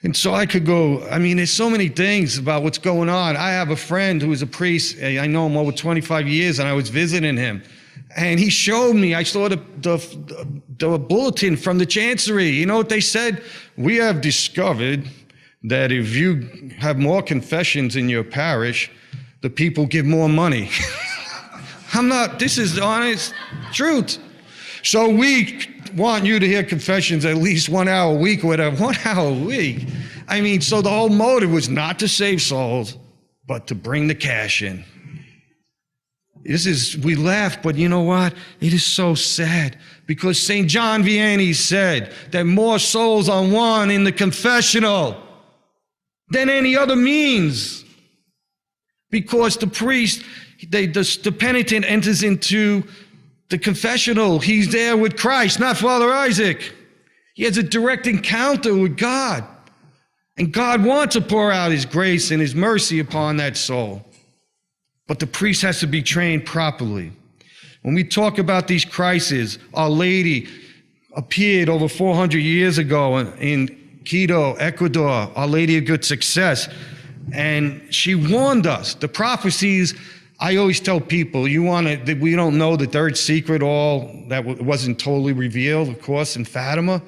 And so I could go, there's so many things about what's going on. I have a friend who is a priest. I know him over 25 years, and I was visiting him. And he showed me, I saw the bulletin from the chancery. You know what they said? We have discovered that if you have more confessions in your parish, the people give more money. This is the honest truth. So we want you to hear confessions at least 1 hour a week or whatever. 1 hour a week. So the whole motive was not to save souls, but to bring the cash in. We laugh, but you know what? It is so sad because St. John Vianney said that more souls are won in the confessional than any other means. Because the priest, the penitent enters into the confessional. He's there with Christ, not Father Isaac. He has a direct encounter with God. And God wants to pour out his grace and his mercy upon that soul. But the priest has to be trained properly. When we talk about these crises, Our Lady appeared over 400 years ago in Quito, Ecuador, Our Lady of Good Success. And she warned us. The prophecies, I always tell people, we don't know the third secret, all that wasn't totally revealed, of course, in Fatima.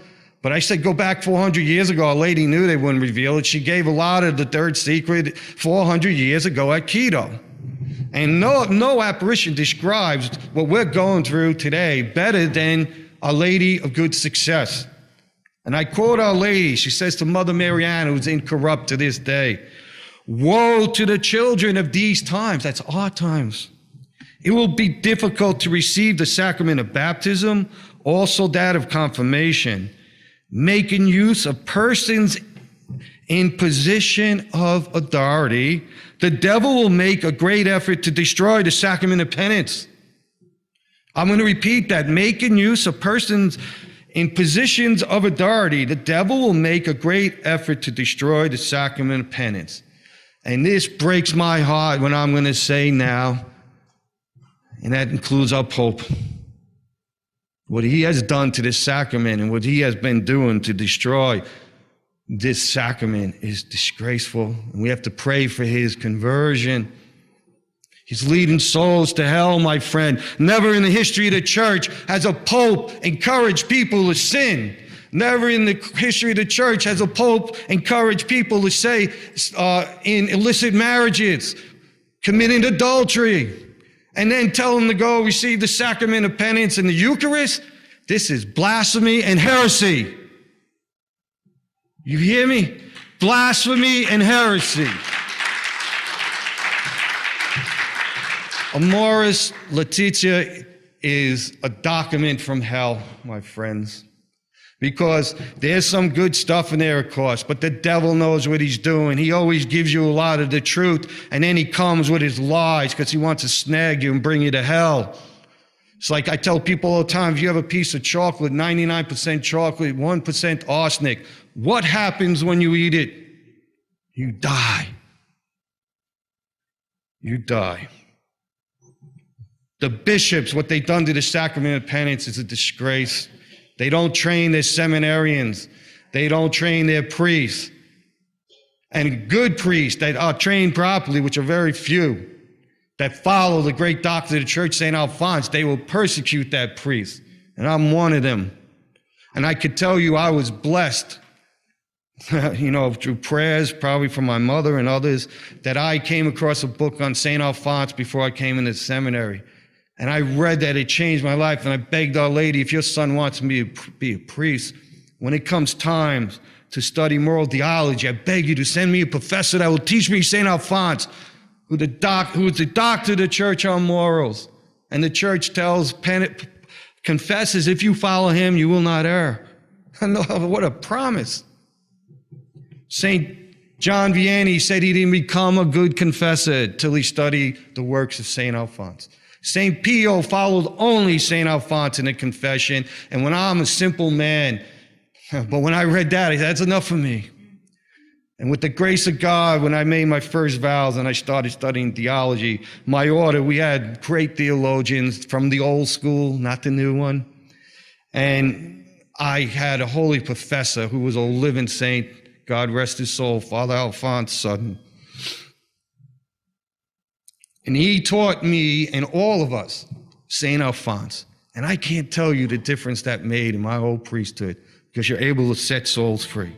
But I said, go back 400 years ago. Our Lady knew they wouldn't reveal it. She gave a lot of the third secret 400 years ago at Quito. And no apparition describes what we're going through today better than Our Lady of Good Success. And I quote Our Lady. She says to Mother Mariana, who's incorrupt to this day, "Woe to the children of these times," that's our times. "It will be difficult to receive the sacrament of baptism, also that of confirmation, making use of persons in position of authority. The devil will make a great effort to destroy the sacrament of penance." I'm going to repeat that. Making use of persons in positions of authority, the devil will make a great effort to destroy the sacrament of penance. And this breaks my heart when I'm going to say now, and that includes our Pope, what he has done to this sacrament and what he has been doing to destroy this sacrament is disgraceful. And we have to pray for his conversion. He's leading souls to hell, my friend. Never in the history of the church has a pope encouraged people to sin. Never in the history of the church has a pope encouraged people to say in illicit marriages, committing adultery, and then tell them to go receive the sacrament of penance in the Eucharist. This is blasphemy and heresy. You hear me? Blasphemy and heresy. Amoris Laetitia is a document from hell, my friends. Because there's some good stuff in there, of course, but the devil knows what he's doing. He always gives you a lot of the truth, and then he comes with his lies because he wants to snag you and bring you to hell. It's like I tell people all the time, if you have a piece of chocolate, 99% chocolate, 1% arsenic, what happens when you eat it? You die. You die. The bishops, what they've done to the sacrament of penance is a disgrace. They don't train their seminarians. They don't train their priests. And good priests that are trained properly, which are very few, that follow the great doctor of the church, St. Alphonse, they will persecute that priest. And I'm one of them. And I could tell you I was blessed, through prayers, probably from my mother and others, that I came across a book on St. Alphonse before I came into the seminary. And I read that, it changed my life. And I begged Our Lady, if your son wants me to be a priest, when it comes time to study moral theology, I beg you to send me a professor that will teach me St. Alphonse, who is the doctor of the church on morals. And the church tells confessors, if you follow him, you will not err. What a promise. St. John Vianney said he didn't become a good confessor till he studied the works of St. Alphonse. St. Pio followed only St. Alphonse in the confession, and when I'm a simple man, but when I read that, that's enough for me. And with the grace of God, when I made my first vows and I started studying theology, my order, we had great theologians from the old school, not the new one. And I had a holy professor who was a living saint, God rest his soul, Father Alphonse Sutton. And he taught me and all of us, St. Alphonse. And I can't tell you the difference that made in my whole priesthood, because you're able to set souls free.